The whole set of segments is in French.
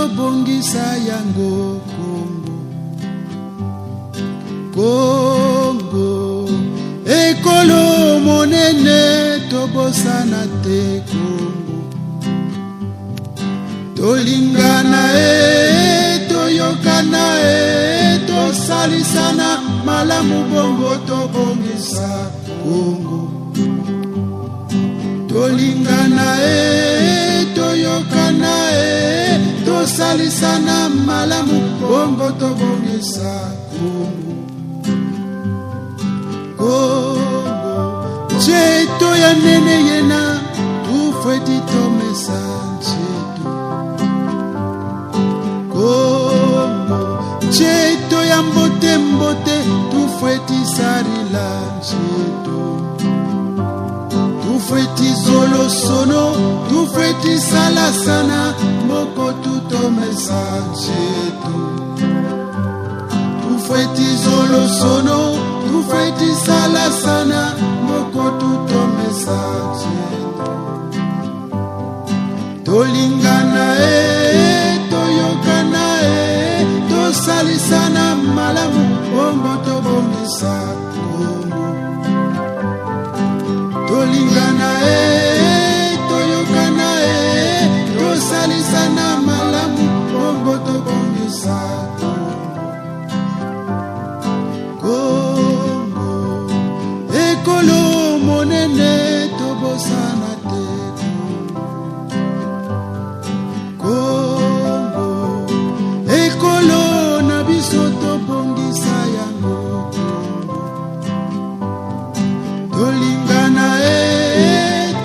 tobongisa yango Kongo ekolo monene tobosana te Kongo tolingana toyokana tosalisana malamu bongo tobongisa Kongo tolingana toyokana tosalisana malamu bongo tobongisa Kongo cheto ya nene yena tufweti tomesanje Kongo cheto ya mbote mbote tufweti sarila cheto tufweti zolo sono tufweti salasana moko tutomesanje tufweti zolo sono tufweti salasana moko tutomesanje tolingana toyokana tosalisana malamu bongo tobongisa Kongo tolingana toyokana tosalisana malamu bongo tobongisa Kongo ekolo monene tobosana te Kongo ekolo na biso tobongisa yango tolingana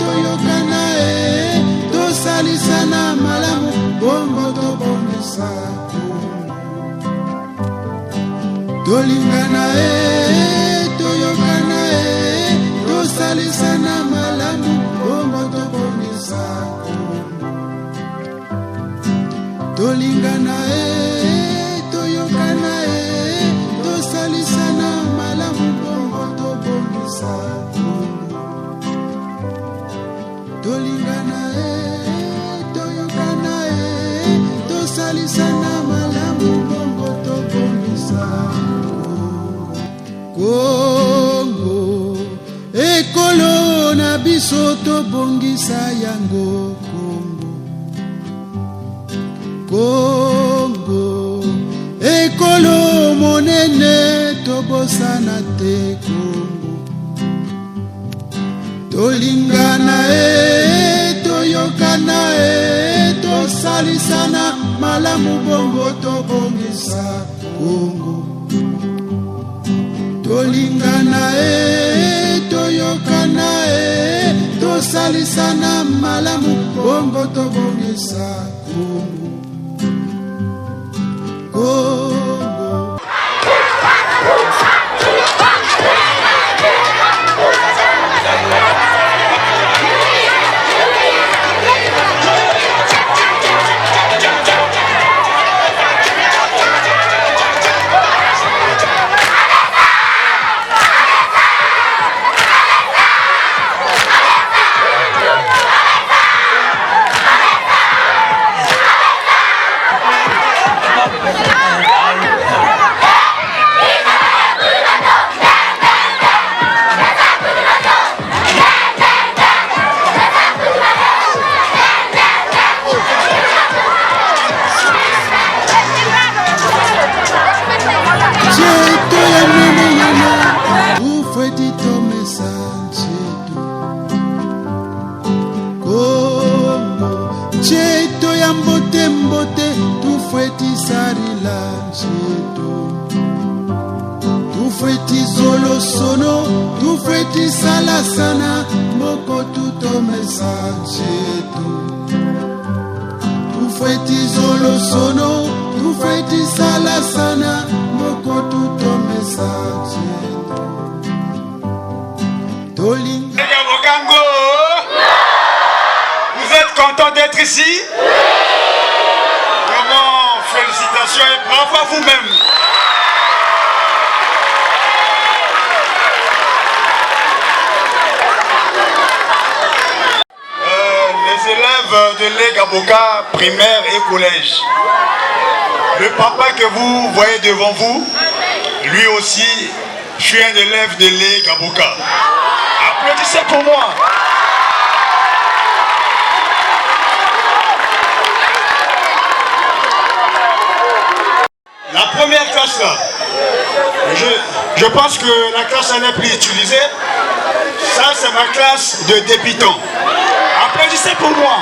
toyokana tosalisana malamu bongo tobongisa tolingana toyokana tosalisana malamu bongo tobongisa tolingana toyokana tosalisana malamu bongo tobongisa tolingana toyokana tosalisana malamu bongo tobongisa Kongo ekolo na biso tobongisa yango Kongo ekolo monene tobosana te Kongo tolingana toyokana tosalisana malamu bongo tobongisa Kongo tolingana toyokana tosalisana malamu bongo tobongisa Kongo Kongo cheto ya mbote mbote tufweti sarila cheto tufweti zolo sono tufweti salasana moko tutomesa cheto tufweti zolo sono tufweti salasana moko tutomesa cheto tolinga Mokango. Vous êtes content d'être ici? Vraiment, félicitations et bravo à vous-même. Les élèves élèves de l'Egaboka primaire et collège. Le papa que vous voyez devant vous, lui aussi, je suis un élève de l'Egaboka. Applaudissez pour moi. La première classe là, je pense que la classe n'est plus utilisée. Ça, c'est ma classe de débutants. Applaudissez pour moi.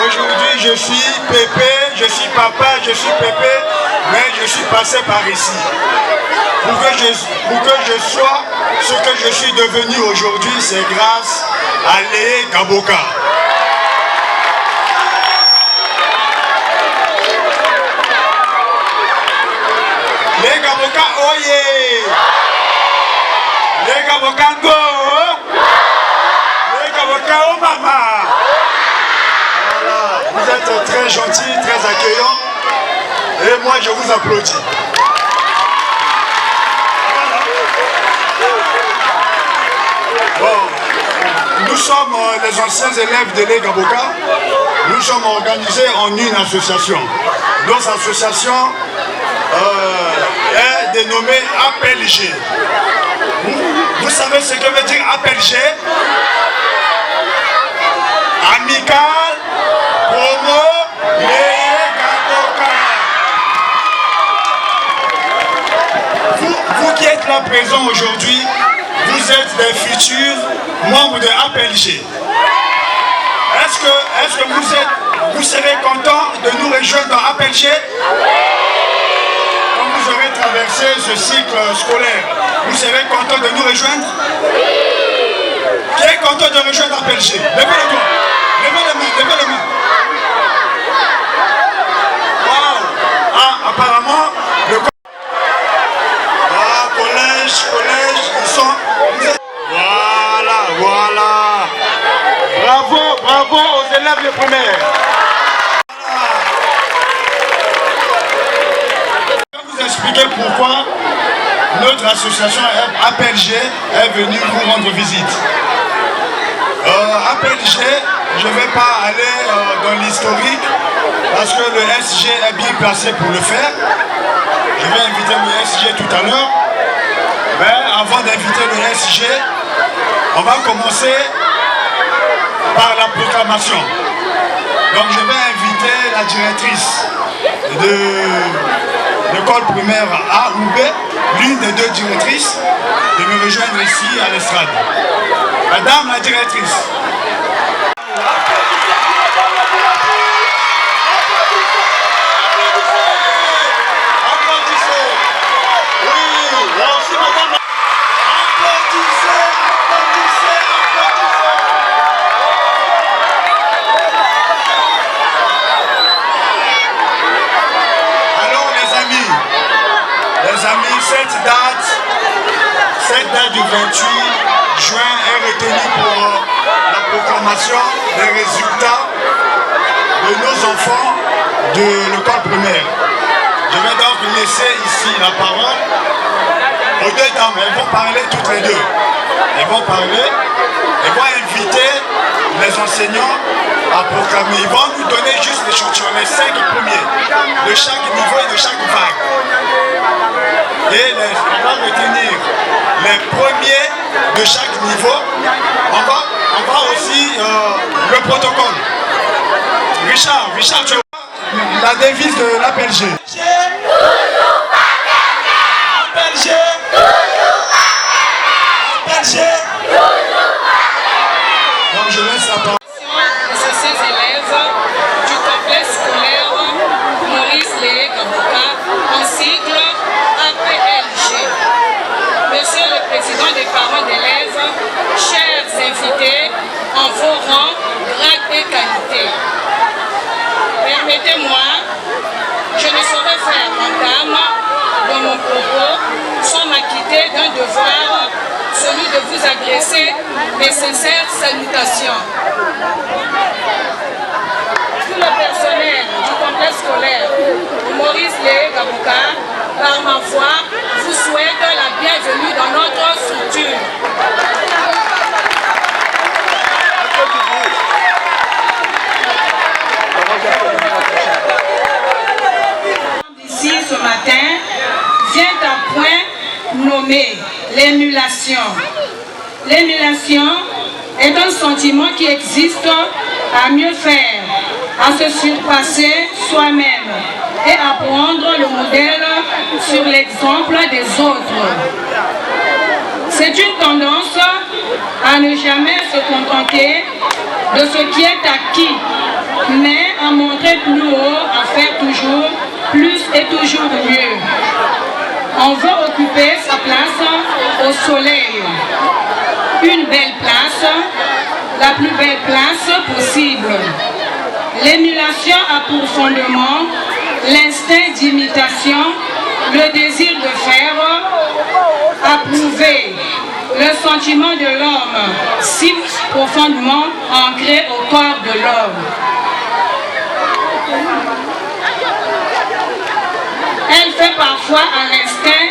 Aujourd'hui, je suis pépé, je suis papa, je suis pépé, mais je suis passé par ici. Pour que je sois ce que je suis devenu aujourd'hui, c'est grâce à l'Egaboka. L'Egaboka, oye! L'Egaboka, go! L'Egaboka, oh mama! Voilà, vous êtes très gentils, très accueillants, et moi je vous applaudis. Bon, nous sommes les anciens élèves de l'Egaboka. Nous sommes organisés en une association. Notre association est dénommée APLG. Vous savez ce que veut dire APLG? Amical Promo l'Egaboka. Vous qui êtes là présents aujourd'hui, vous êtes des futurs membres de APLG. Est-ce que vous serez contents de nous rejoindre dans APLG? Quand vous aurez traversé ce cycle scolaire, vous serez contents de nous rejoindre? Qui est content de rejoindre APLG? Levez les doigts. Levez les mains, levez les mains. Waouh! Ah, apparemment, le collège, ils sont... Voilà. Bravo aux élèves de primaire. Je vais vous expliquer pourquoi notre association APLG est venue vous rendre visite. APLG, je ne vais pas aller dans l'historique parce que le SG est bien placé pour le faire. Je vais inviter le SG tout à l'heure. Mais avant d'inviter le SG, on va commencer par la proclamation. Donc je vais inviter la directrice de l'école primaire A ou B, l'une des deux directrices, de me rejoindre ici à l'estrade. Madame la directrice. Cette date du 28 juin est retenue pour la proclamation des résultats de nos enfants de l'école primaire. Je vais donc laisser ici la parole aux deux dames. Elles vont parler toutes les deux. Elles vont parler, elles vont inviter les enseignants à proclamer. Ils vont nous donner juste l'échantillon, les 5 premiers de chaque niveau et de chaque vague. Et on va retenir les premiers de chaque niveau. On va aussi le protocole. Richard, tu vois la devise de l'APLG. APLG. Donc je laisse la parole. Ces élèves du complexe scolaire Maurice l'Egaboka en sigle APLG. Monsieur le Président des parents d'élèves, chers invités en vos rangs, grades et qualités. Permettez-moi, je ne saurais faire entame dans mon propos sans m'acquitter d'un devoir, celui de vous adresser mes sincères salutations. Tout le personnel du complexe scolaire Maurice l'Egaboka, par ma voix, vous souhaite la bienvenue dans notre structure. nommé l'émulation. L'émulation est un sentiment qui existe à mieux faire, à se surpasser soi-même et à prendre le modèle sur l'exemple des autres. C'est une tendance à ne jamais se contenter de ce qui est acquis, mais à montrer plus haut, à faire toujours plus et toujours mieux. On veut occuper sa place au soleil, une belle place, la plus belle place possible. L'émulation a pour fondement l'instinct d'imitation, le désir de faire, approuver, le sentiment de l'homme, si profondément ancré au corps de l'homme. Elle fait parfois à l'instinct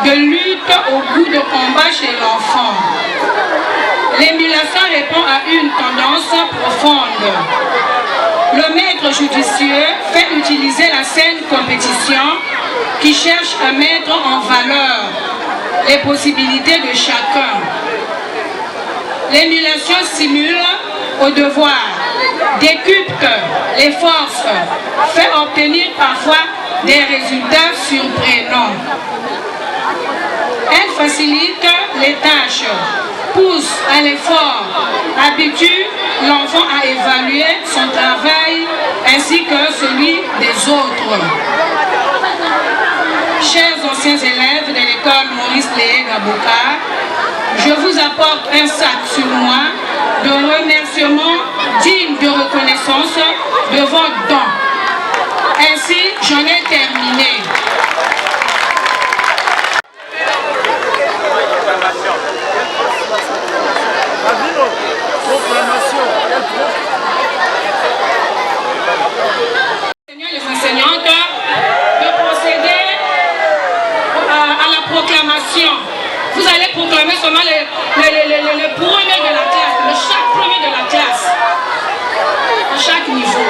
de lutte au goût de combat chez l'enfant. L'émulation répond à une tendance profonde. Le maître judicieux fait utiliser la saine compétition qui cherche à mettre en valeur les possibilités de chacun. L'émulation simule au devoir, décuple les forces, fait obtenir parfois des résultats surprenants. Elle facilite les tâches, pousse à l'effort, habitue l'enfant à évaluer son travail ainsi que celui des autres. Chers anciens élèves de l'école Maurice Léé Gabouka, je vous apporte un sac sur moi de remerciements dignes de reconnaissance de votre don. Ainsi, j'en ai terminé. Les enseignantes de procéder à la proclamation. Vous allez proclamer seulement le premier de la classe, chaque premier de la classe, à chaque niveau.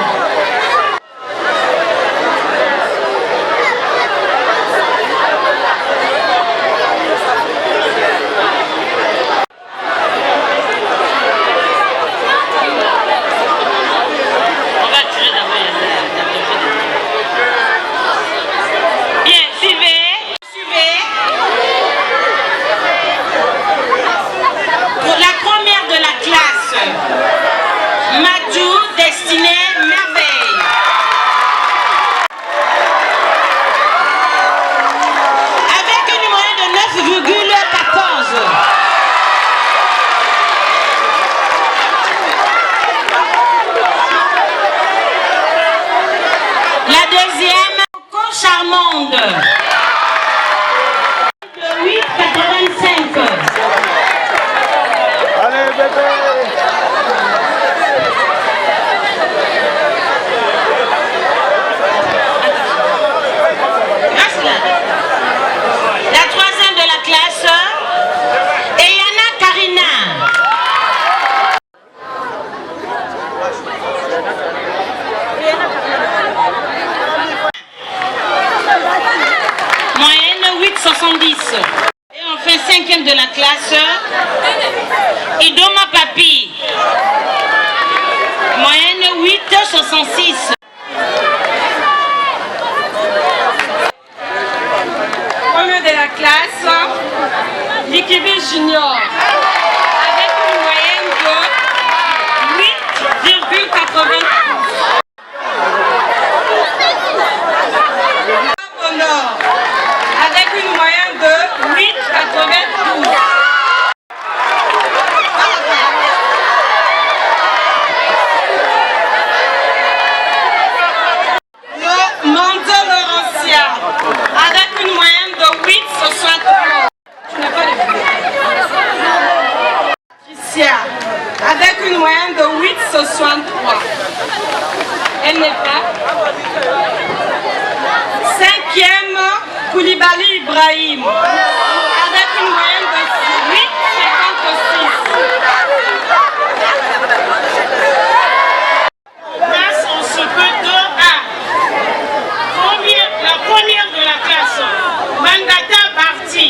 Et enfin, cinquième de la classe, Idoma Papi, moyenne 8,66. Premier de la classe, Likibi Junior, avec une moyenne de 8,80. Avec une moyenne de 8,92. Le Mando Laurentia, avec une moyenne de 8,63. Tu n'as pas de vie. Patricia, avec une moyenne de 8,63. Elle n'est pas. Cinquième, Koulibaly Ibrahim, avec une moyenne de 8,56. Classe, on se peut 2A. La première de la classe, Mandata Barti,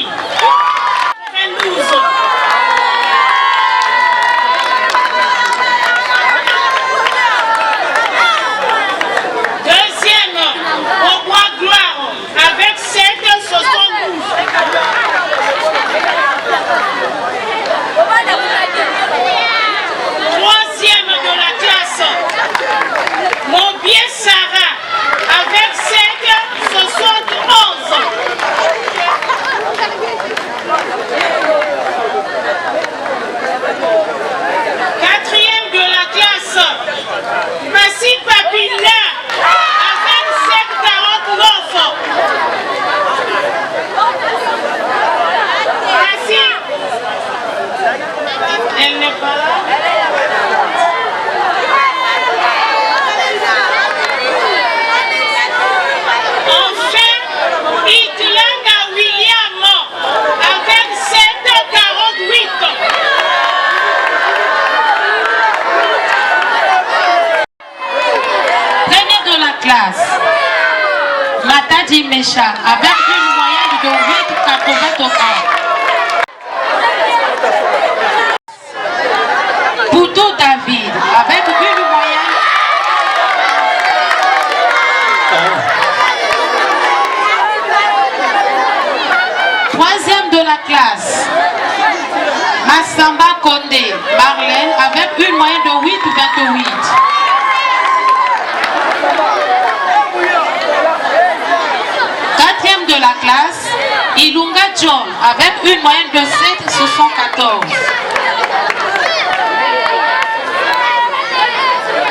Richard avec une moyenne de 8,81. Poutou David avec une moyenne troisième de la classe. Massamba Condé Marlène avec une moyenne de 8,28. Quatrième de la classe, Ilunga John avec une moyenne de 7,74.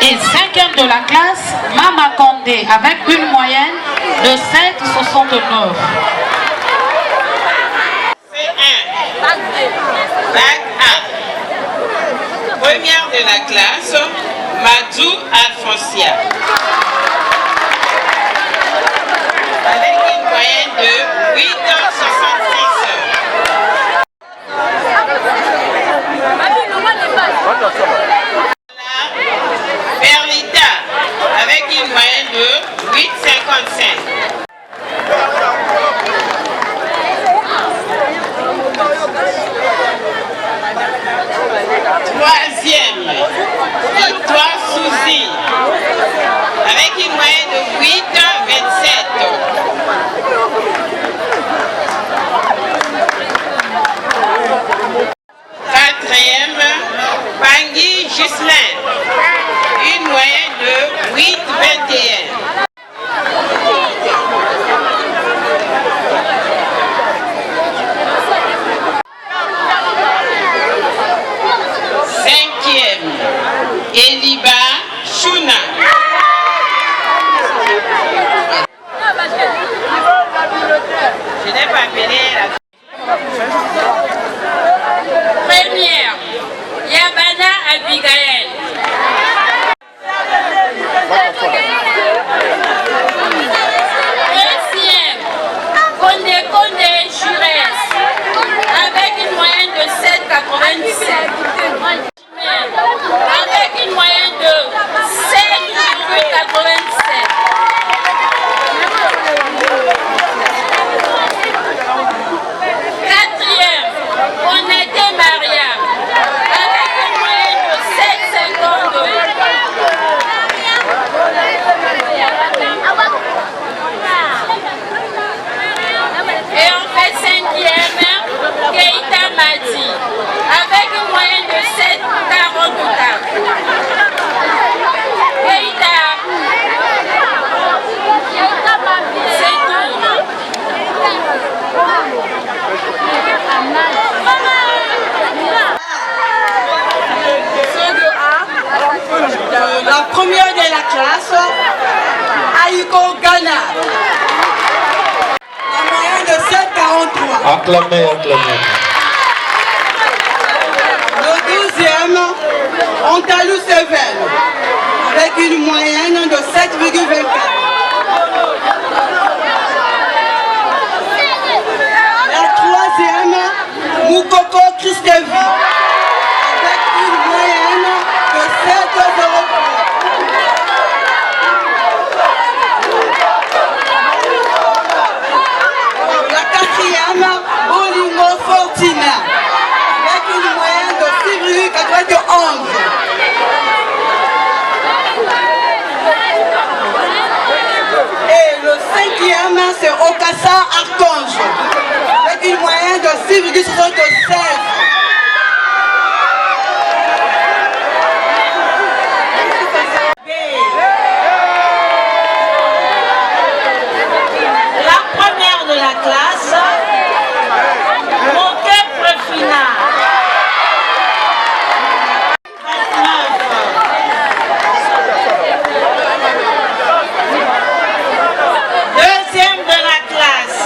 Et cinquième de la classe, Mama Condé avec une moyenne de 7,69. Bac A. Première de la classe, Madou Alfonsia. Avec une moyenne de 8,66. Berlita, avec une moyenne de 8,55. Troisième, Victoire Souzy, avec une moyenne de 8,27. Quatrième, Pangui Ghislain, une moyenne de 8,21. Cinquième, Eliba Chouna. Je n'ai pas appelé la Première, Yabana Abigail. Deuxième, Konde Jurès, avec une moyenne de 7,97. Avec une moyenne de 7,87. Quatrième, Onate Maria, avec une moyenne de 7,52. Et en fait cinquième, Keita Madi, avec une moyenne de 7,44. Keita, c'est tout. La première de la classe, Aïko Ghana. La moyenne de 7,43. Acclamez, acclamez. Le deuxième, Antalou Sevel, avec une moyenne de 7,24. La troisième, Moukoko Christevi, avec une moyenne de 7,03. La quatrième, Bolingo Fortina, avec une moyenne de 6,91. Et le cinquième, c'est Okassa Archange, avec une moyenne de 6,76. La première de la classe, Moké Prefina. Deuxième de la classe,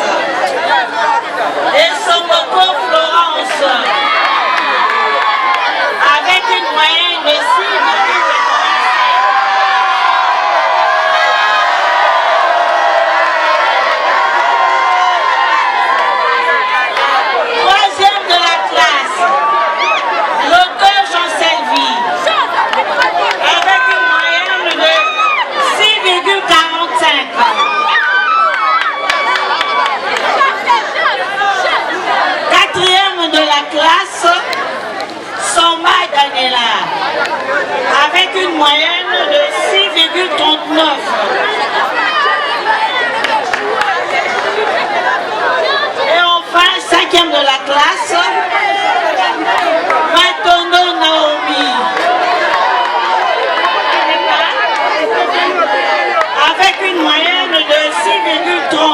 Essomoko Florence. classe Soma Daniela avec une moyenne de 6,39. Et enfin, 5e de la classe, Matondo Naomi avec une moyenne de 6,30.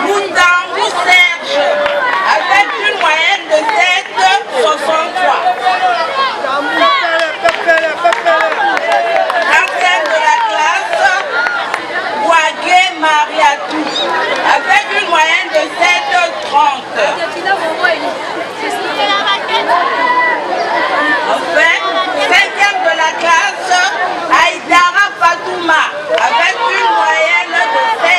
Moundangou Serge avec une moyenne de 7,63. 4e de la classe, Ouagé Mariatou avec une moyenne de 7,30. Enfin, 5e de la classe, Aïdara Fatouma avec une moyenne de 7,24.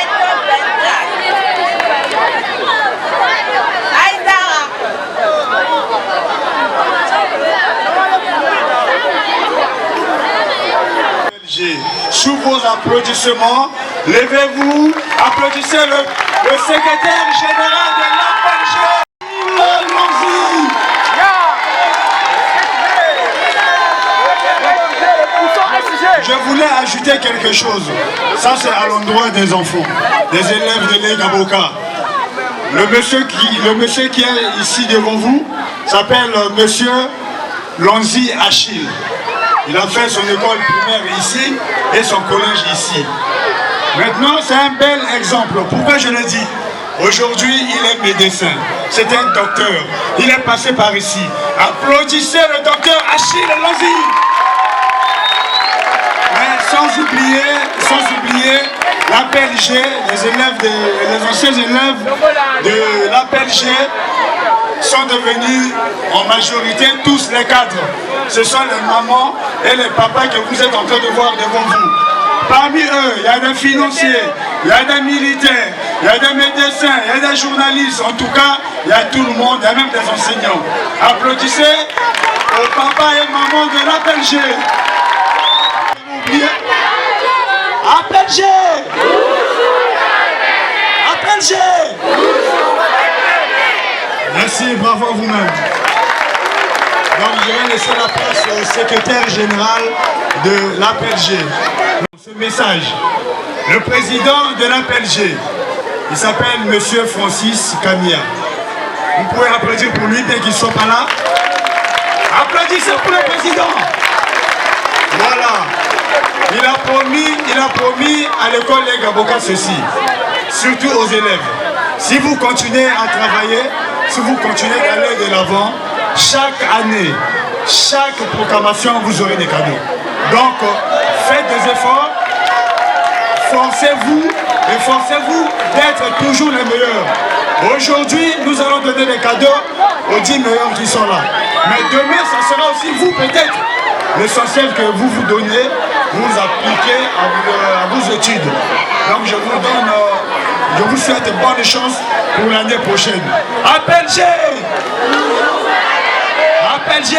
Aïdara. Sous vos applaudissements, levez-vous, applaudissez le secrétaire général de l'APLG. Je voulais ajouter quelque chose. Ça, c'est à l'endroit des enfants, des élèves de l'Egaboka. Le monsieur qui est ici devant vous s'appelle monsieur Lonzi Achille. Il a fait son école primaire ici et son collège ici. Maintenant, c'est un bel exemple. Pourquoi je le dis? Aujourd'hui, il est médecin. C'est un docteur. Il est passé par ici. Applaudissez le docteur Achille Lonzi. Sans oublier l'APLG, les anciens élèves de l'APLG sont devenus en majorité tous les cadres. Ce sont les mamans et les papas que vous êtes en train de voir devant vous. Parmi eux, il y a des financiers, il y a des militaires, il y a des médecins, il y a des journalistes. En tout cas, il y a tout le monde, il y a même des enseignants. Applaudissez aux papas et mamans de l'APLG. APLG! APLG! Merci, bravo à vous-même. Donc je vais laisser la place au secrétaire général de l'APLG. Ce message, le président de l'APLG, il s'appelle Monsieur Francis Kamia. Vous pouvez applaudir pour lui dès qu'il ne soit pas là. Applaudissez pour le président. Voilà. Il a promis à l'école Legaboka ceci, surtout aux élèves. Si vous continuez à travailler, si vous continuez d'aller de l'avant, chaque année, chaque proclamation, vous aurez des cadeaux. Donc, faites des efforts, forcez-vous et forcez-vous d'être toujours les meilleurs. Aujourd'hui, nous allons donner des cadeaux aux 10 meilleurs qui sont là. Mais demain, ça sera aussi vous peut-être. L'essentiel que vous vous donnez, vous appliquez à vos études. Donc je vous souhaite bonne chance pour l'année prochaine. Appel G! Appel G!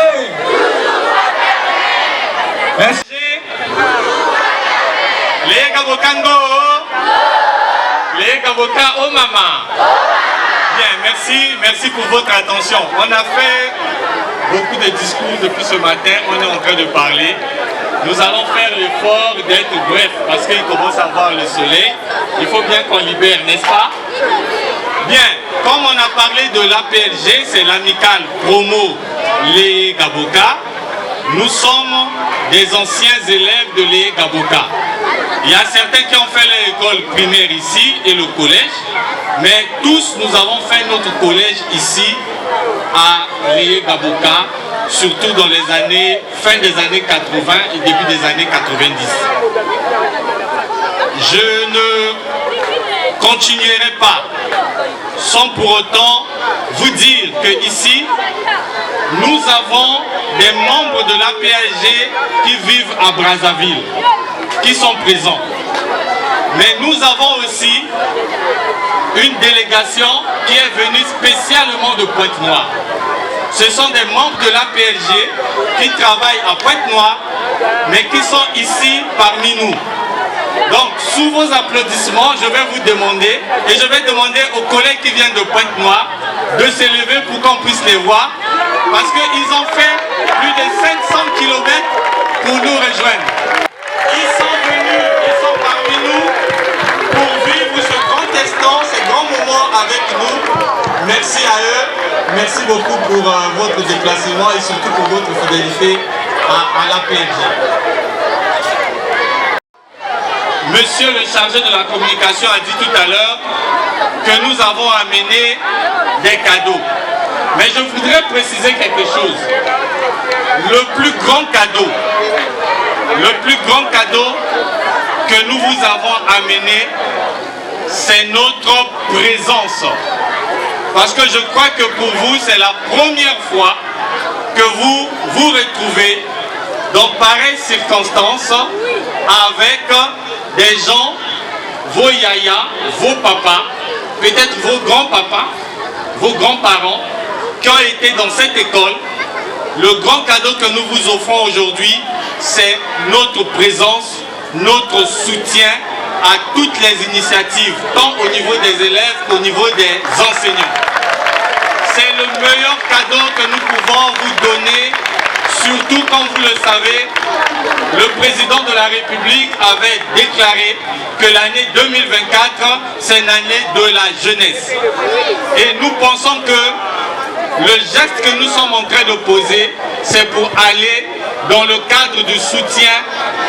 Les Gabokango, les Gaboka au Mama. Bien, merci pour votre attention. On a fait beaucoup de discours depuis ce matin, on est en train de parler. Nous allons faire l'effort d'être bref parce qu'il commence à voir le soleil. Il faut bien qu'on libère, n'est-ce pas? Bien, comme on a parlé de l'APLG, c'est l'amicale promo les Gaboka. Nous sommes des anciens élèves de l'E Gaboka. Il y a certains qui ont fait l'école primaire ici et le collège, mais tous nous avons fait notre collège ici à l'E Gaboka, surtout dans les années, fin des années 80 et début des années 90. Je ne continuerai pas sans pour autant vous dire que ici, nous avons des membres de l'APLG qui vivent à Brazzaville, qui sont présents. Mais nous avons aussi une délégation qui est venue spécialement de Pointe-Noire. Ce sont des membres de l'APLG qui travaillent à Pointe-Noire, mais qui sont ici parmi nous. Donc, sous vos applaudissements, je vais vous demander, et je vais demander aux collègues qui viennent de Pointe-Noire de s'élever pour qu'on puisse les voir, parce qu'ils ont fait plus de 500 km pour nous rejoindre. Ils sont venus, ils sont parmi nous pour vivre ce grand instant, ces grands moments avec nous. Merci à eux, merci beaucoup pour votre déplacement et surtout pour votre fidélité à l'APLG. Monsieur le chargé de la communication a dit tout à l'heure que nous avons amené des cadeaux. Mais je voudrais préciser quelque chose. Le plus grand cadeau que nous vous avons amené, c'est notre présence. Parce que je crois que pour vous, c'est la première fois que vous vous retrouvez dans pareilles circonstances avec des gens, vos yayas, vos papas, peut-être vos grands-papas, vos grands-parents qui ont été dans cette école. Le grand cadeau que nous vous offrons aujourd'hui, c'est notre présence, notre soutien à toutes les initiatives, tant au niveau des élèves qu'au niveau des enseignants. C'est le meilleur cadeau que nous pouvons vous donner, surtout quand vous le savez, le président de la République avait déclaré que l'année 2024, c'est une année de la jeunesse. Et nous pensons que le geste que nous sommes en train de poser, c'est pour aller dans le cadre du soutien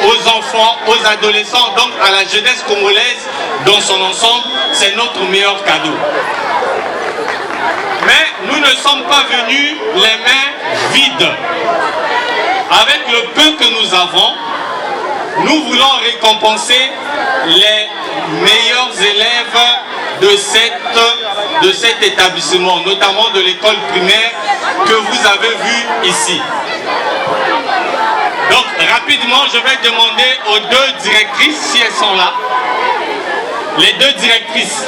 aux enfants, aux adolescents, donc à la jeunesse congolaise dans son ensemble. C'est notre meilleur cadeau. Mais nous ne sommes pas venus les mains vides. Avec le peu que nous avons, nous voulons récompenser les meilleurs élèves de cet établissement, notamment de l'école primaire que vous avez vu ici. Donc rapidement, je vais demander aux deux directrices, si elles sont là, les deux directrices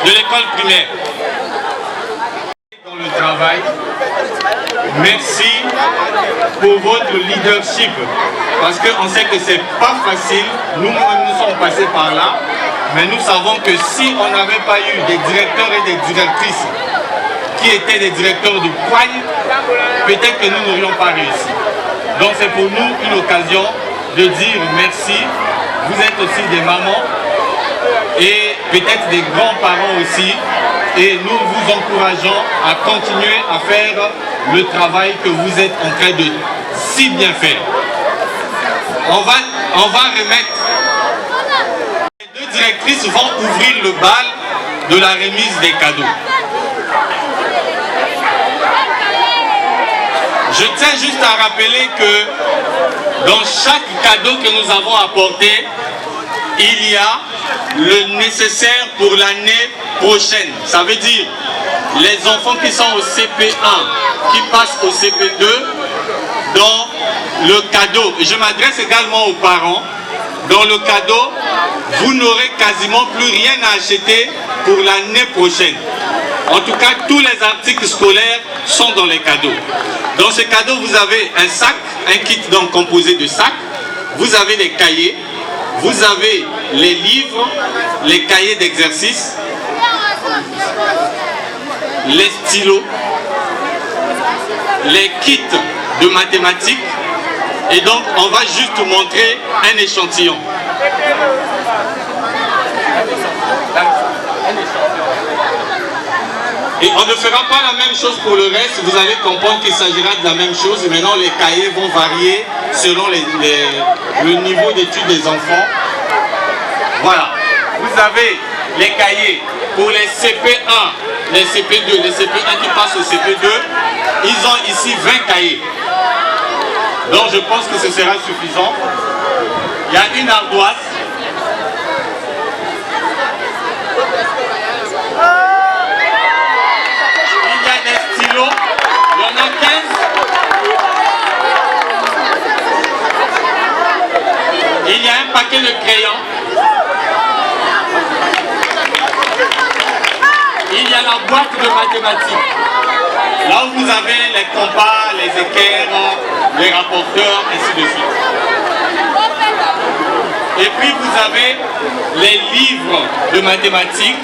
de l'école primaire. Dans le travail, merci pour votre leadership, parce qu'on sait que c'est pas facile, nous sommes passés par là, mais nous savons que si on n'avait pas eu des directeurs et des directrices qui étaient des directeurs de poigne, peut-être que nous n'aurions pas réussi. Donc c'est pour nous une occasion de dire merci. Vous êtes aussi des mamans et peut-être des grands-parents aussi, et nous vous encourageons à continuer à faire le travail que vous êtes en train de si bien faire. On va remettre. Les deux directrices vont ouvrir le bal de la remise des cadeaux. Je tiens juste à rappeler que dans chaque cadeau que nous avons apporté, il y a le nécessaire pour l'année prochaine. Ça veut dire les enfants qui sont au CP1, qui passent au CP2, dans le cadeau. Et je m'adresse également aux parents. Dans le cadeau, vous n'aurez quasiment plus rien à acheter pour l'année prochaine. En tout cas, tous les articles scolaires sont dans les cadeaux. Dans ce cadeau, vous avez un sac, un kit donc composé de sacs. Vous avez des cahiers, vous avez les livres, les cahiers d'exercice, les stylos, les kits de mathématiques. Et donc, on va juste vous montrer un échantillon. Et on ne fera pas la même chose pour le reste. Vous allez comprendre qu'il s'agira de la même chose. Maintenant, les cahiers vont varier selon le niveau d'études des enfants. Voilà. Vous avez les cahiers pour les CP1, les CP2, les CP1 qui passent au CP2. Ils ont ici 20 cahiers. Donc je pense que ce sera suffisant. Il y a une ardoise. Il y a des stylos. Il y en a 15. Il y a un paquet de crayons. Il y a la boîte de mathématiques. Là où vous avez les compas, les équerres, les rapporteurs, ainsi de suite. Et puis vous avez les livres de mathématiques,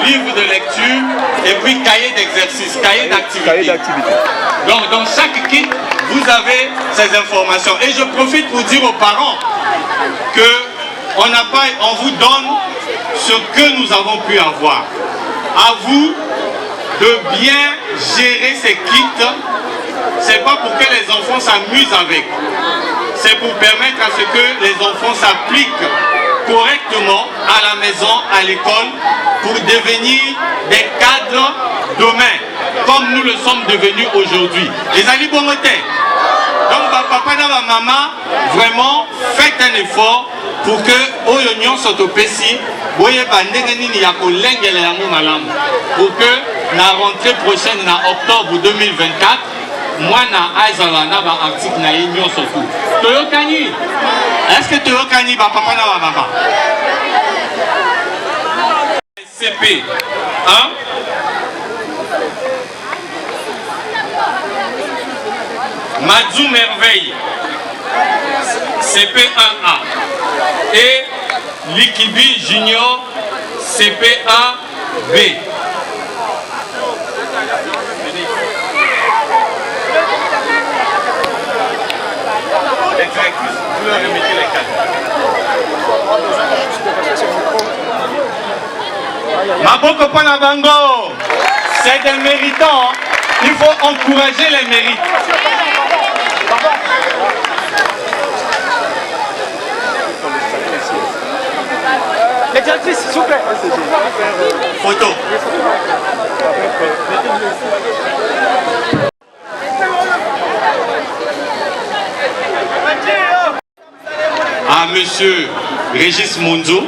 livres de lecture, et puis cahiers d'exercice, cahiers d'activité. Donc dans chaque kit, vous avez ces informations. Et je profite pour dire aux parents que on vous donne ce que nous avons pu avoir. À vous de bien gérer ces kits. C'est pas pour que les enfants s'amusent avec. C'est pour permettre à ce que les enfants s'appliquent correctement à la maison, à l'école, pour devenir des cadres demain, comme nous le sommes devenus aujourd'hui. Les Ali Bongoté. Donc, papa et maman, vraiment, faites un effort pour que l'Union s'autopécie, pour que la rentrée prochaine, en octobre 2024, moi, je vais un article na union surtout. Toyokani, est-ce que Toyokani va papa na maman? CP, hein? Madzou Merveille, CP1A. Et Likibi Junior, CP1B. Vous leur remettez les cadeaux. Maboko Panabango, c'est des méritants. Il faut encourager les mérites. Les directrices, s'il vous plaît. Photo. À monsieur Régis Monzo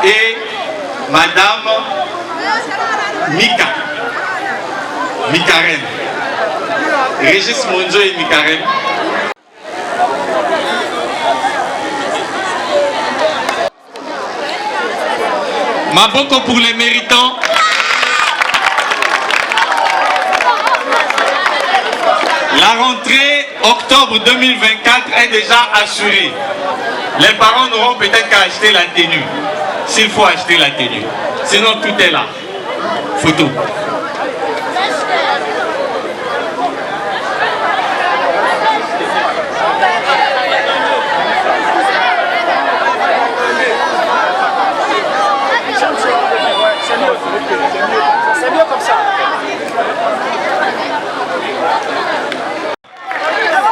et madame Mikaren. Régis Monzo et Mikaren. Maboko pour les méritants. La rentrée octobre 2024 est déjà assurée. Les parents n'auront peut-être qu'à acheter la tenue, s'il faut acheter la tenue. Sinon tout est là. Photo. C'est mieux comme ça.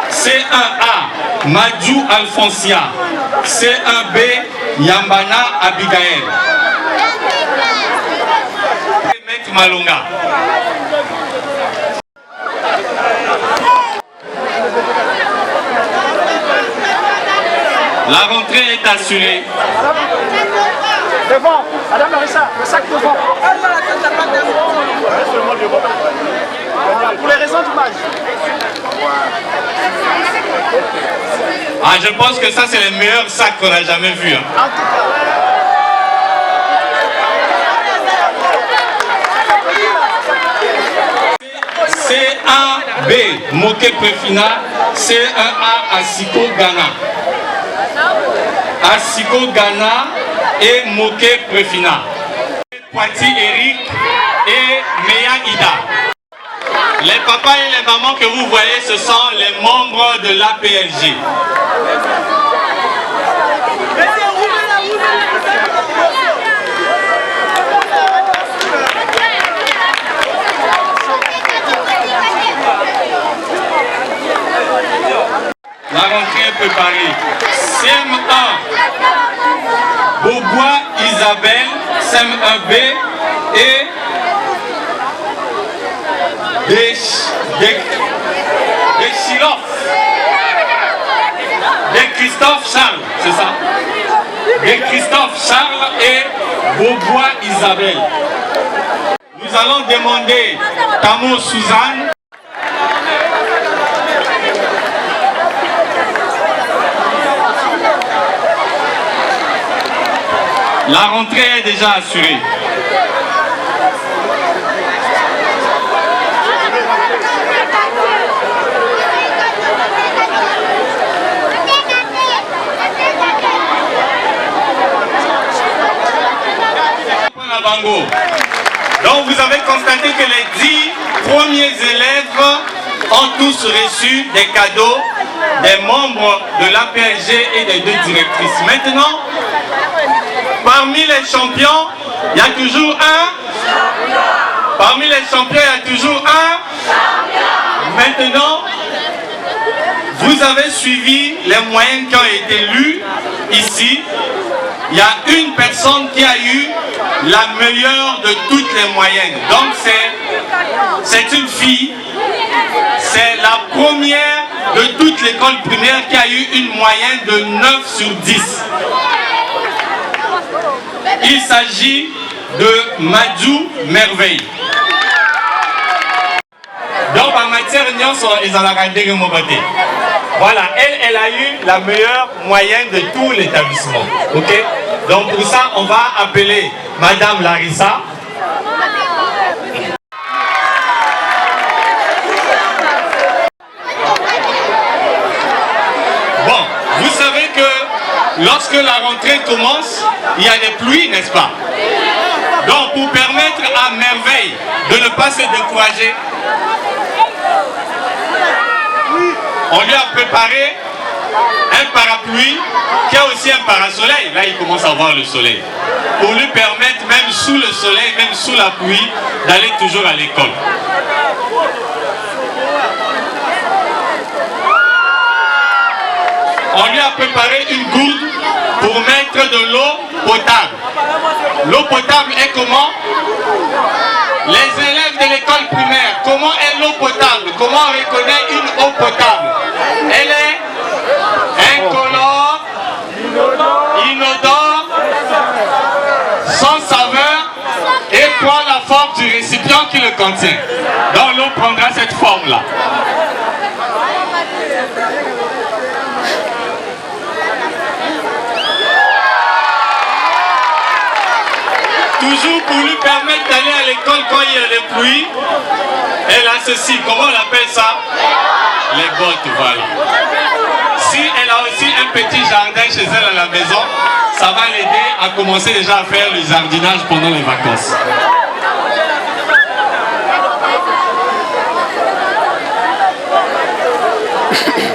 C1A, Madjou Alfonsia. C1B, Yambana Abigail. Maître Malonga. La rentrée est assurée. Devant. Madame Larissa, le sac devant. Pour les raisons d'image. Ah, je pense que ça, c'est le meilleur sac qu'on a jamais vu. Hein. En tout cas. C1B, Moké Préfina, C1A Asiko Ghana. Asiko Ghana et Moké Préfina. Poiti Eric et Meya Ida. Les papas et les mamans que vous voyez, ce sont les membres de l'APLG. La rentrée est préparée. CM1, Beaubois Isabelle, CM1B et de Christophe Charles, c'est ça? De Christophe Charles et Beaubois Isabelle. Nous allons demander Tamo Suzanne. La rentrée est déjà assurée. Donc vous avez constaté que les 10 premiers élèves ont tous reçu des cadeaux des membres de l'APLG et des 2 directrices. Maintenant, parmi les champions, il y a toujours un champion. Parmi les champions, il y a toujours un champion. Maintenant, vous avez suivi les moyennes qui ont été lues ici. Il y a une personne qui a eu la meilleure de toutes les moyennes. Donc c'est une fille. C'est la première de toute l'école primaire qui a eu une moyenne de 9 sur 10. Il s'agit de Madjou Merveille. Donc en matière ils ont regardé mon côté. Voilà, elle a eu la meilleure moyenne de tout l'établissement. Ok? Donc pour ça, on va appeler Madame Larissa. Bon, vous savez que lorsque la rentrée commence, il y a des pluies, n'est-ce pas? Donc pour permettre à Merveille de ne pas se décourager, on lui a préparé un parapluie qui a aussi un parasoleil. Là, il commence à voir le soleil. Pour lui permettre, même sous le soleil, même sous la pluie, d'aller toujours à l'école. On lui a préparé une gourde pour mettre de l'eau potable. L'eau potable est comment? Les élèves de l'école primaire, comment est l'eau potable? Comment on reconnaît une eau potable? Elle est incolore, inodore, sans saveur et prend la forme du récipient qui le contient. Donc l'eau prendra cette forme-là. Toujours pour lui permettre d'aller à l'école quand il y a des pluies, elle a ceci, comment on appelle ça? Les bottes, voilà. Si elle a aussi un petit jardin chez elle à la maison, ça va l'aider à commencer déjà à faire le jardinage pendant les vacances.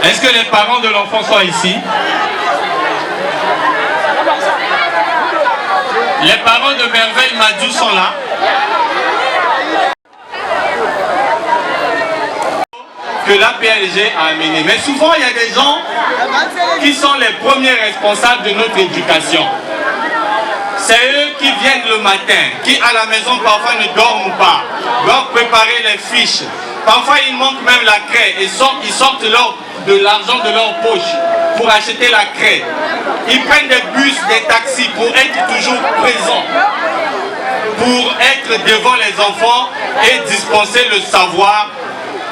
Est-ce que les parents de l'enfant sont ici? Les parents de Merveille Madjou sont là. Que l'APLG a amené. Mais souvent, il y a des gens qui sont les premiers responsables de notre éducation. C'est eux qui viennent le matin, qui à la maison parfois ne dorment pas, doivent préparer les fiches. Parfois, il manque même la craie et ils sortent de l'argent de leur poche pour acheter la craie. Ils prennent des bus, des taxis pour être toujours présents. pour être devant les enfants et dispenser le savoir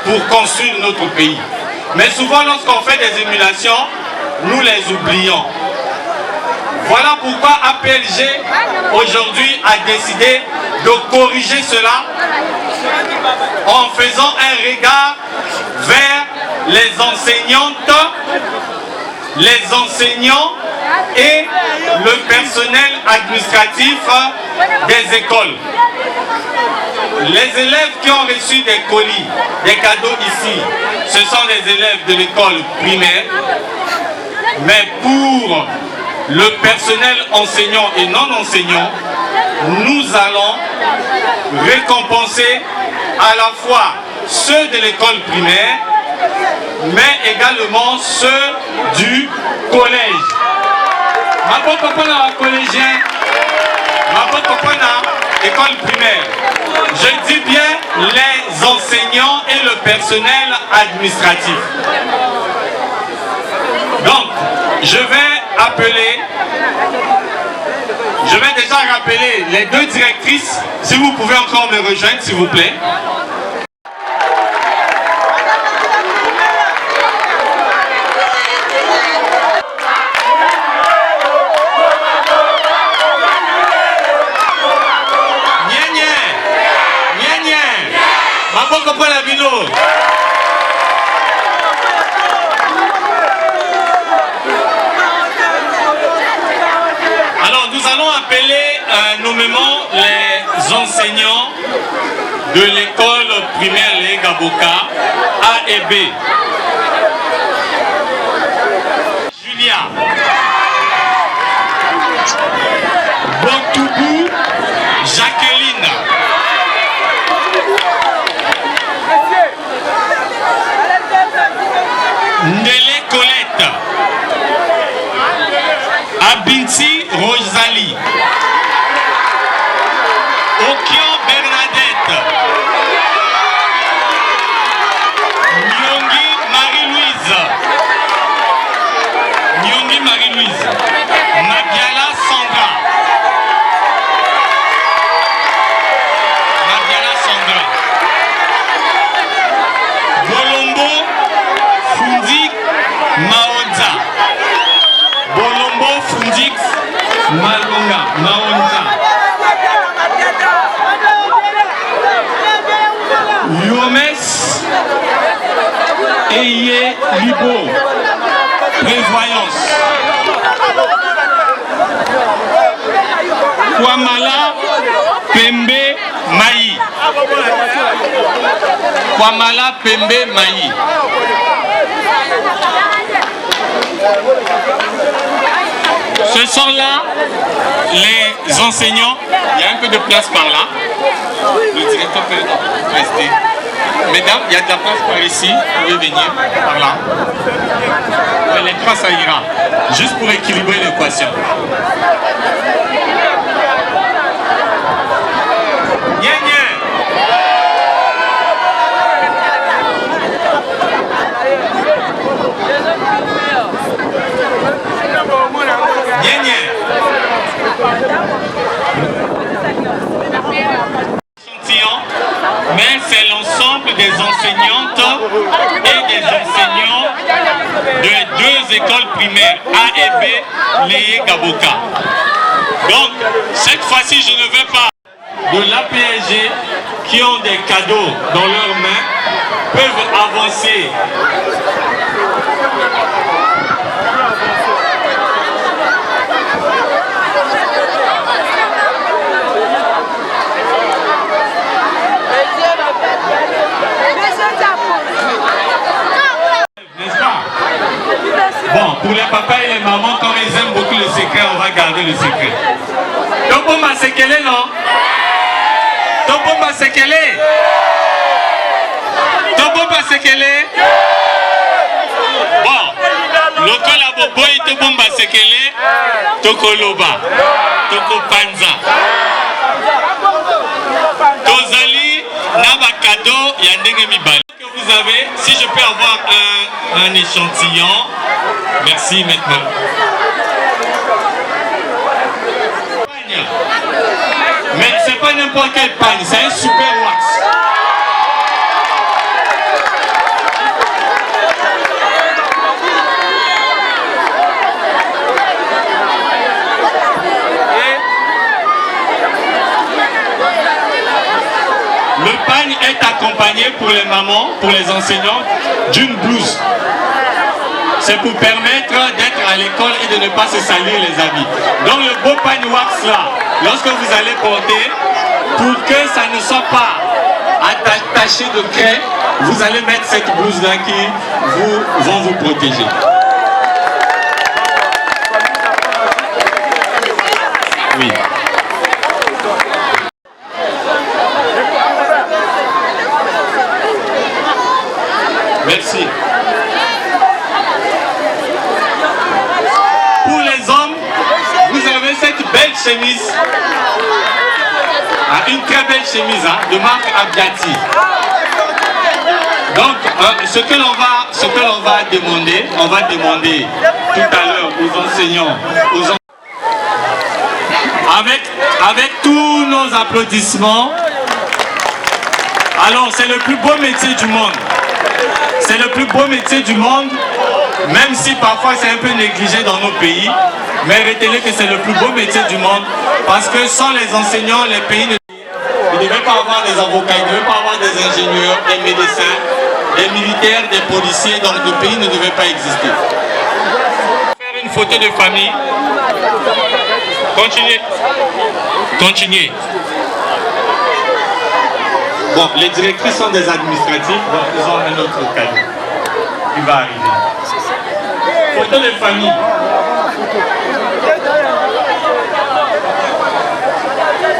pour construire notre pays. Mais souvent, lorsqu'on fait des émulations, nous les oublions. Voilà pourquoi APLG aujourd'hui a décidé de corriger cela en faisant un regard vers les enseignantes, les enseignants et le personnel administratif des écoles. Les élèves qui ont reçu des colis, des cadeaux ici, ce sont les élèves de l'école primaire. Mais pour le personnel enseignant et non enseignant, nous allons récompenser à la fois ceux de l'école primaire, mais également ceux du collège. Ma bonne copine collégien, ma bonne copine école primaire. Je dis bien les enseignants et le personnel administratif. Donc, je vais déjà rappeler les deux directrices, si vous pouvez encore me rejoindre, s'il vous plaît. Alors nous allons appeler nommément les enseignants de l'école primaire Les Gaboka A et B. Julia Botoubou Jacqueline Ndele Colette Abinti Rosalie Okion Bernadette Nyongi Marie-Louise Mabiala Sandra Bolombo Fundik Maonza Bolombo Fundik Maonza Yomes Eye Libo Prévoyance Kwamala Pembe Maï Kwamala Pembe Maï. Ce sont là les enseignants. Il y a un peu de place par là. Le directeur peut rester. Mesdames, il y a de la place par ici. Vous pouvez venir par là. Mais les trois, ça ira. Juste pour équilibrer l'équation. Mais c'est l'ensemble des enseignantes et des enseignants de deux écoles primaires A et B, Léé Gaboka. Donc, cette fois-ci, je ne veux pas de l'APLG qui ont des cadeaux dans leurs mains peuvent avancer. Bon, pour les papas et les mamans, quand ils aiment beaucoup le secret, on va garder le secret. Topomba sekele, non? Topomba sekele? Topomba sekele? Bon, lokola boboy topomba sekele, tokoloba, tokopanza. Tozali, naba cadeau, yandenge mibali. Que vous avez, si je peux avoir un échantillon. Merci, maître. Mais c'est pas n'importe quel pagne, c'est un super wax. Le pagne est accompagné pour les mamans, pour les enseignants, d'une blouse. C'est pour permettre d'être à l'école et de ne pas se salir les habits. Donc le beau pagne wax là, lorsque vous allez porter, pour que ça ne soit pas attaché de craie, vous allez mettre cette blouse là qui vont vous protéger. Oui. Merci. Pour les hommes, vous avez cette belle chemise. Une très belle chemise de marque Abgati. Donc, ce que l'on va demander, on va demander tout à l'heure aux enseignants, avec tous nos applaudissements. Alors, c'est le plus beau métier du monde. C'est le plus beau métier du monde, même si parfois c'est un peu négligé dans nos pays. Mais retenez que c'est le plus beau métier du monde, parce que sans les enseignants, les pays ne devaient pas avoir des avocats, ils ne devaient pas avoir des ingénieurs, des médecins, des militaires, des policiers, donc le pays ne devait pas exister. Faire une photo de famille. Continuez. Continuez. Bon, les directrices sont des administratifs, donc ils ont un autre cadeau qui va arriver. Photo de famille.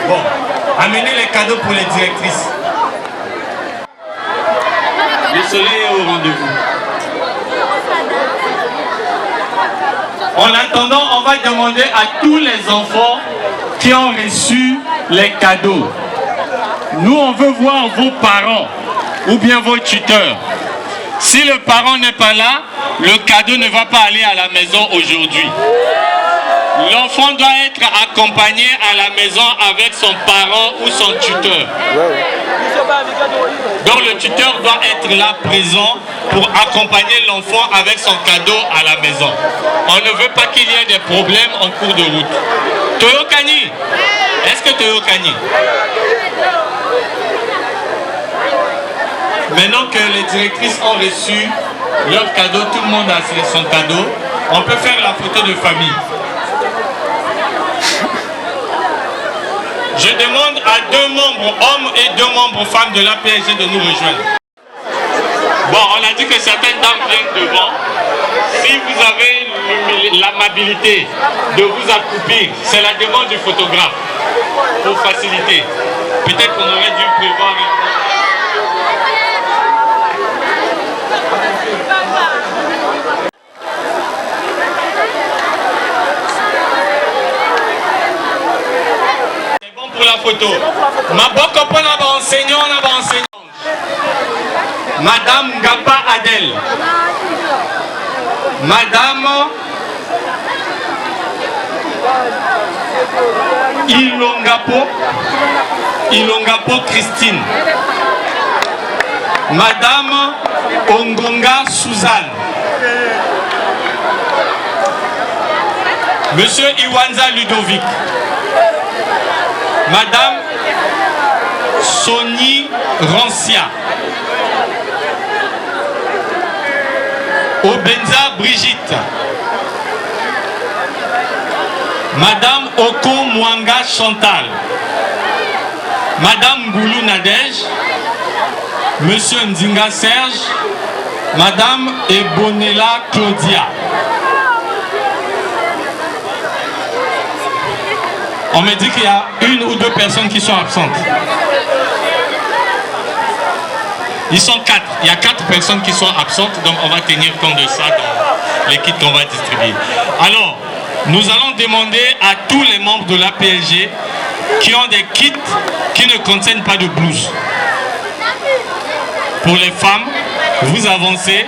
Bon, amenez les cadeaux pour les directrices. Le soleil est au rendez-vous. En attendant, on va demander à tous les enfants qui ont reçu les cadeaux. Nous, on veut voir vos parents ou bien vos tuteurs. Si le parent n'est pas là, le cadeau ne va pas aller à la maison aujourd'hui. L'enfant doit être accompagné à la maison avec son parent ou son tuteur. Donc le tuteur doit être là présent pour accompagner l'enfant avec son cadeau à la maison. On ne veut pas qu'il y ait des problèmes en cours de route. Toyokani, est-ce que Toyokani? Maintenant que les directrices ont reçu leur cadeau, tout le monde a son cadeau, on peut faire la photo de famille. Je demande à 2 membres hommes et 2 membres femmes de l'APSG de nous rejoindre. Bon, on a dit que certaines dames viennent devant. Si vous avez l'amabilité de vous accroupir, c'est la demande du photographe pour faciliter. Peut-être qu'on aurait dû prévoir pour la photo. Madame Gapa Adèle. Madame Ilongapo Christine. Madame Ongonga Suzanne. Monsieur Iwanza Ludovic. Madame Sony Rancia. Obenza Brigitte. Madame Oko Mwanga Chantal. Madame Goulou Nadège. Monsieur Ndinga Serge. Madame Ebonela Claudia. On me dit qu'il y a 1 ou 2 personnes qui sont absentes. Ils sont 4. Il y a 4 personnes qui sont absentes, donc on va tenir compte de ça dans les kits qu'on va distribuer. Alors, nous allons demander à tous les membres de l'APSG qui ont des kits qui ne contiennent pas de blouse. Pour les femmes, vous avancez.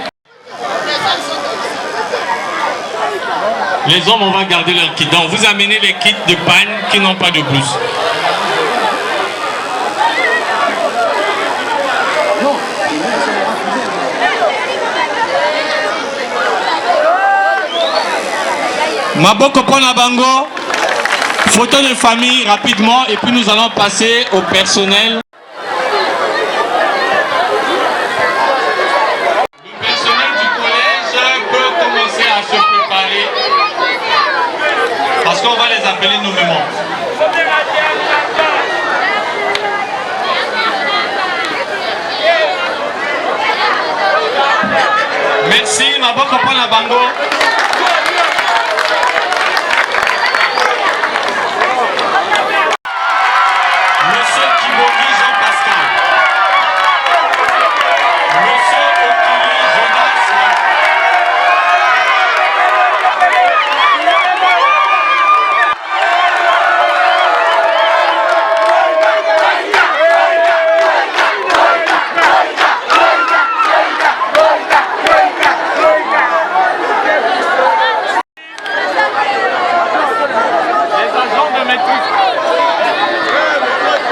Les hommes, on va garder leur kit. Donc, vous amenez les kits de pagne qui n'ont pas de blouse. Maboko pona bango. Photo de famille rapidement et puis nous allons passer au personnel. Le personnel du collège peut commencer à se préparer parce qu'on va les appeler nommément. Merci, Maboko pona bango.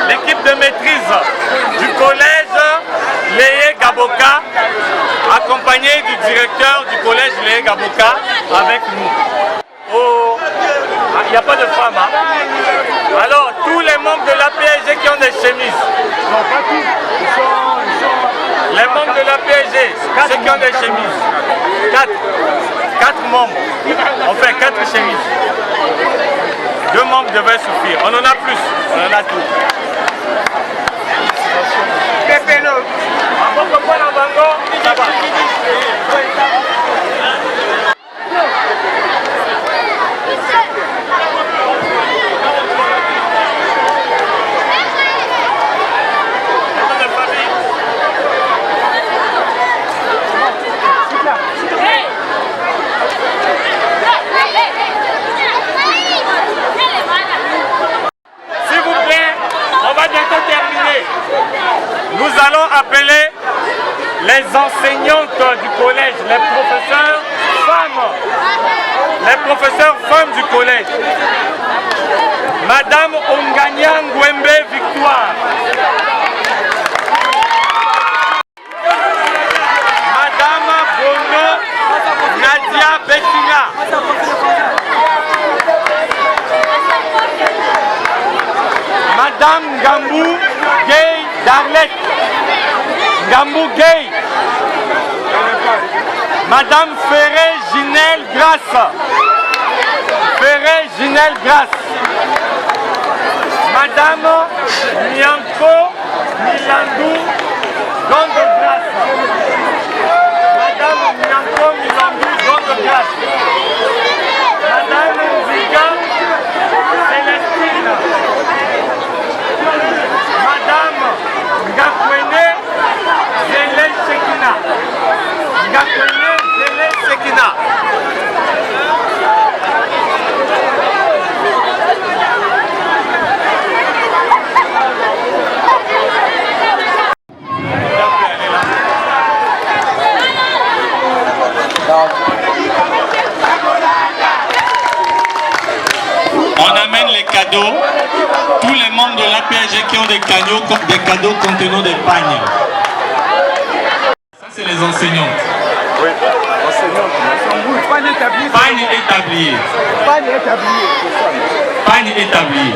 L'équipe de maîtrise du collège Léé Gaboka, accompagné du directeur du collège Léé Gaboka avec nous. Il n'y a pas de femmes. Hein? Alors, tous les membres de l'APSG qui ont des chemises. Non, pas tous. Les membres de l'APSG, ceux qui ont des chemises. 4 membres. On fait 4 chemises. 2 membres devaient suffire. On en a plus. On en a tout. Ça va. S'il vous plaît, on va bientôt terminer. Nous allons appeler les enseignantes du collège, les professeurs femmes du collège. Madame Ongania Ngwembe Victoire. Madame Bono Nadia Bettina. Madame Gambou Gay Darlette. Gambou Gay. Madame Ferré Ginelle Grasse. Ferré Ginelle Grasse. Madame Nyanko Milandou Gondo Grasse. Madame Nyanko Milandou Gondo Grasse. Madame Nziga Célestine. Madame Ngakwene Zélé Sekina. Ngakwene Zélé Sekina. On amène les cadeaux. Tous les membres de l'APSG qui ont des cadeaux contenant des pagnes. Ça, c'est les enseignantes. Oui, enseignantes. Pagne établi. Pagne établi.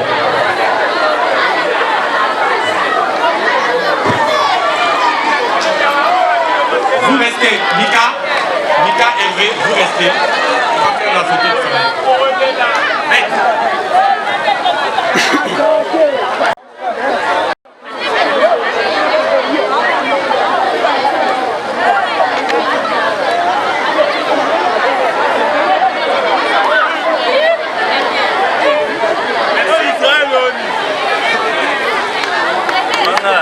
Vous restez. Mika Hervé, vous restez. On va faire la photo de famille.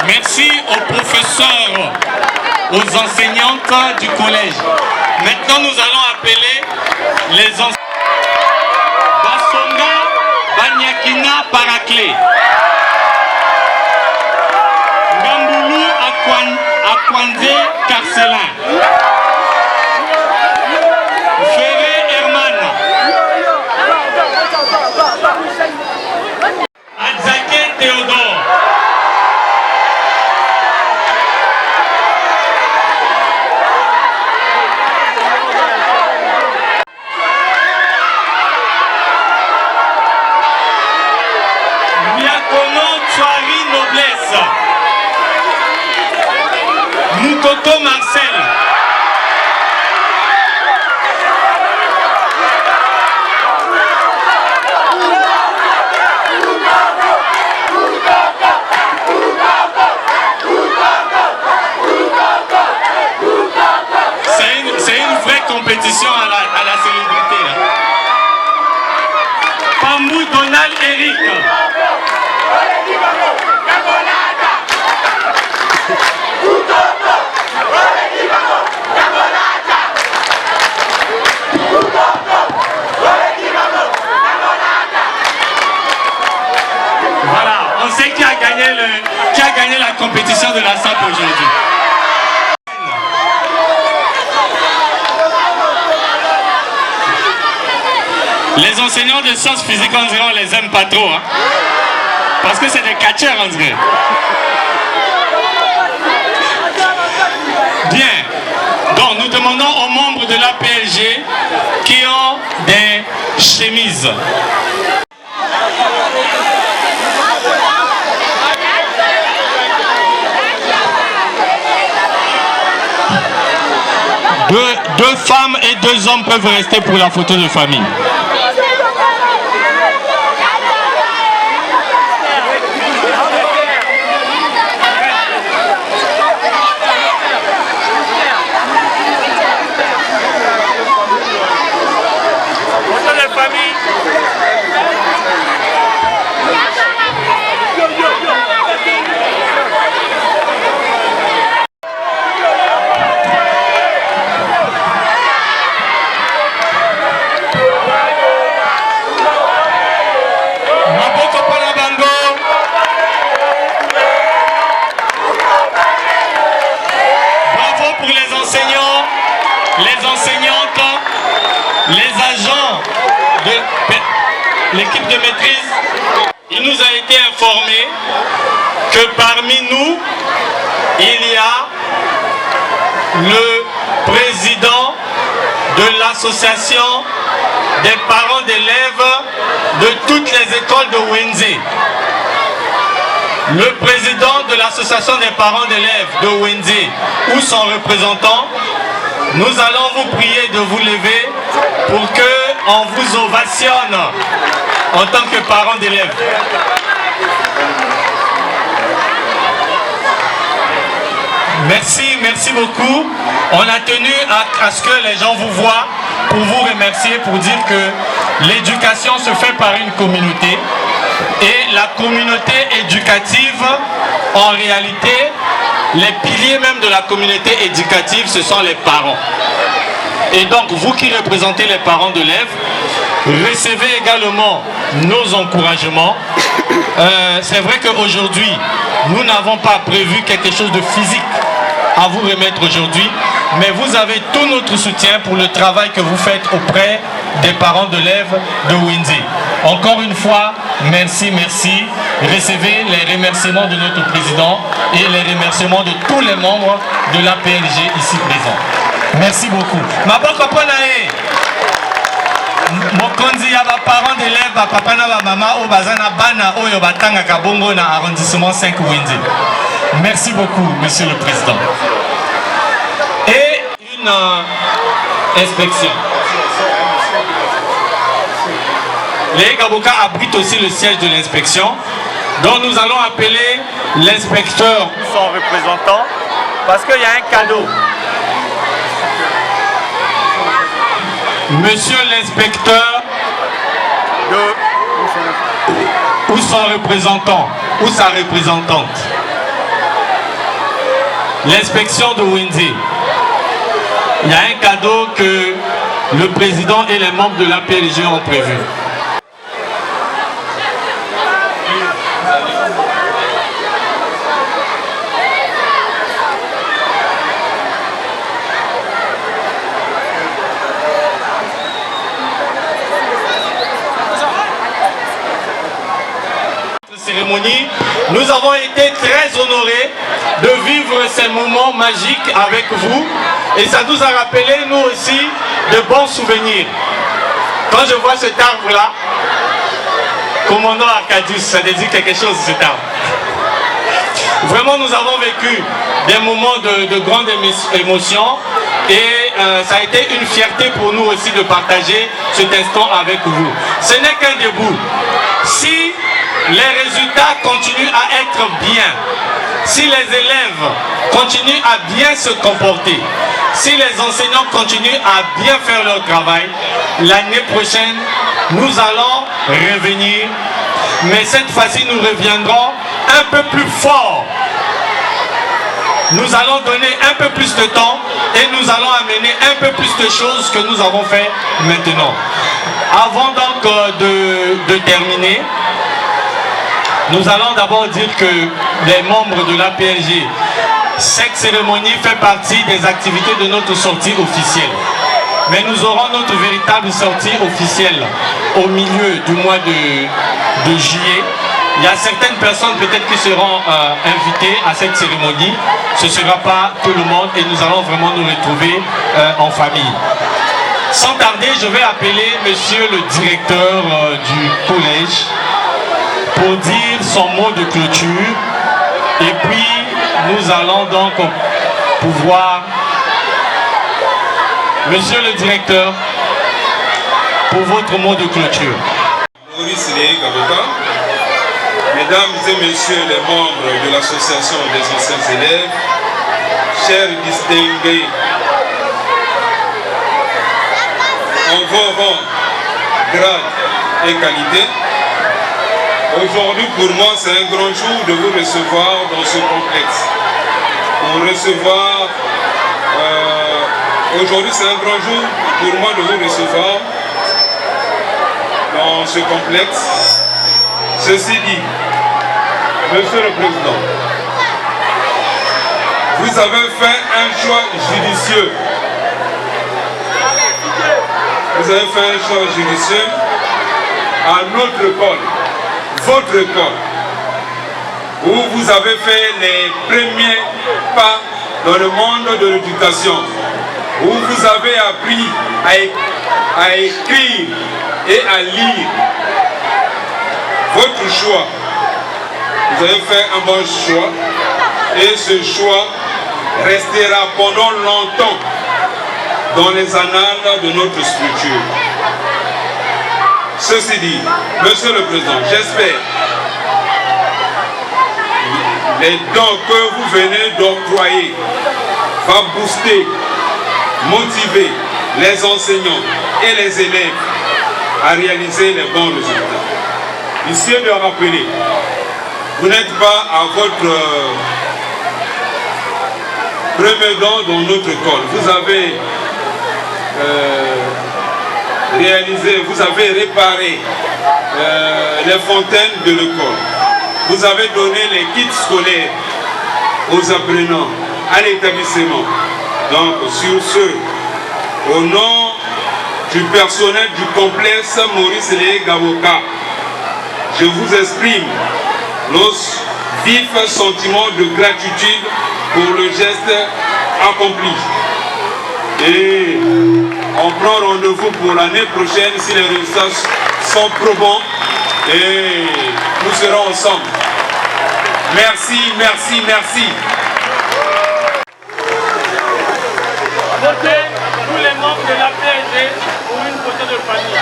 Merci aux professeurs, aux enseignantes du collège. Maintenant, nous allons appeler les enseignants. Basonga Banyakina Paraclé. Gamboulou Akwande Carcelin. Ferré Herman. Adzake Théodore. Moukoto Marcel. C'est une vraie compétition à la célébrité. Là. Pamou Donald Eric. Voilà, on sait qui a gagné la compétition de la SAP aujourd'hui. Les enseignants de sciences physiques, on dirait, on les aime pas trop, hein? Parce que c'est des catcheurs, on dirait. Bien. Donc, nous demandons aux membres de l'APLG qui ont des chemises. Deux femmes et 2 hommes peuvent rester pour la photo de famille. Photo de famille. Les enseignantes, les agents de l'équipe de maîtrise. Il nous a été informé que parmi nous, il y a le président de l'association des parents d'élèves de toutes les écoles de Wenze. Le président de l'association des parents d'élèves de Wenze ou son représentant, nous allons vous prier de vous lever pour qu'on vous ovationne en tant que parents d'élèves. Merci, merci beaucoup. On a tenu à ce que les gens vous voient pour vous remercier, pour dire que l'éducation se fait par une communauté. Et la communauté éducative, en réalité, les piliers même de la communauté éducative, ce sont les parents. Et donc, vous qui représentez les parents d'élèves, recevez également nos encouragements. C'est vrai qu'aujourd'hui, nous n'avons pas prévu quelque chose de physique à vous remettre aujourd'hui, mais vous avez tout notre soutien pour le travail que vous faites auprès des parents d'élèves de Wenze. Encore une fois, merci, merci. Recevez les remerciements de notre président et les remerciements de tous les membres de l'APLG ici présents. Merci beaucoup. Maboko Ponae, mokonzi ya ba parents d'élèves, ba papa na ba mama o bazana bana oyo batanga kabongo na arrondissement 5 Wenze. Merci beaucoup, monsieur le président. Et une inspection. Les Gaboka abritent aussi le siège de l'inspection, dont nous allons appeler l'inspecteur, son représentant, parce qu'il y a un cadeau. Monsieur l'inspecteur ou son représentant ou sa représentante. L'inspection de Wenze. Il y a un cadeau que le président et les membres de l'APLG ont prévu. Cérémonie, nous avons été très honorés de vivre ces moments magiques avec vous et ça nous a rappelé nous aussi de bons souvenirs. Quand je vois cet arbre là, commandant Arcadius, ça désigne quelque chose cet arbre. Vraiment, nous avons vécu des moments de grande émotion et ça a été une fierté pour nous aussi de partager cet instant avec vous. Ce n'est qu'un début. Si les résultats continuent à être bien, si les élèves continuent à bien se comporter, si les enseignants continuent à bien faire leur travail, l'année prochaine, nous allons revenir. Mais cette fois-ci, nous reviendrons un peu plus fort. Nous allons donner un peu plus de temps et nous allons amener un peu plus de choses que nous avons fait maintenant. Avant donc de terminer, nous allons d'abord dire que les membres de l'APLG, cette cérémonie fait partie des activités de notre sortie officielle. Mais nous aurons notre véritable sortie officielle au milieu du mois de juillet. Il y a certaines personnes peut-être qui seront invitées à cette cérémonie. Ce ne sera pas tout le monde et nous allons vraiment nous retrouver en famille. Sans tarder, je vais appeler monsieur le directeur du collège pour dire son mot de clôture. Et puis, nous allons donc pouvoir... Monsieur le directeur, pour votre mot de clôture. Maurice Léé-Gaboka, mesdames et messieurs les membres de l'association des anciens élèves, chers distingués, en vos rangs, grades et qualités, aujourd'hui pour moi c'est un grand jour de vous recevoir dans ce complexe. Pour recevoir, aujourd'hui c'est un grand jour pour moi de vous recevoir dans ce complexe. Ceci dit, Monsieur le Président, vous avez fait un choix judicieux. Vous avez fait un choix judicieux à notre école, votre école, où vous avez fait les premiers pas dans le monde de l'éducation, où vous avez appris à écrire et à lire. Votre choix, vous avez fait un bon choix et ce choix restera pendant longtemps dans les annales de notre structure. Ceci dit, Monsieur le Président, j'espère les dons que vous venez d'octroyer va booster, motiver les enseignants et les élèves à réaliser les bons résultats. Ici de rappeler, vous n'êtes pas à votre premier don dans notre école. Vous avez réalisé, vous avez réparé les fontaines de l'école. Vous avez donné les kits scolaires aux apprenants, à l'établissement. Donc sur ce, au nom du personnel du complexe Maurice Léé-Gaboka, je vous exprime nos vifs sentiments de gratitude pour le geste accompli. Et on prend rendez-vous pour l'année prochaine si les résultats sont probants et nous serons ensemble. Merci, merci, merci. Votez tous les membres de la PSG pour une photo de famille.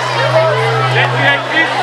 Les directrices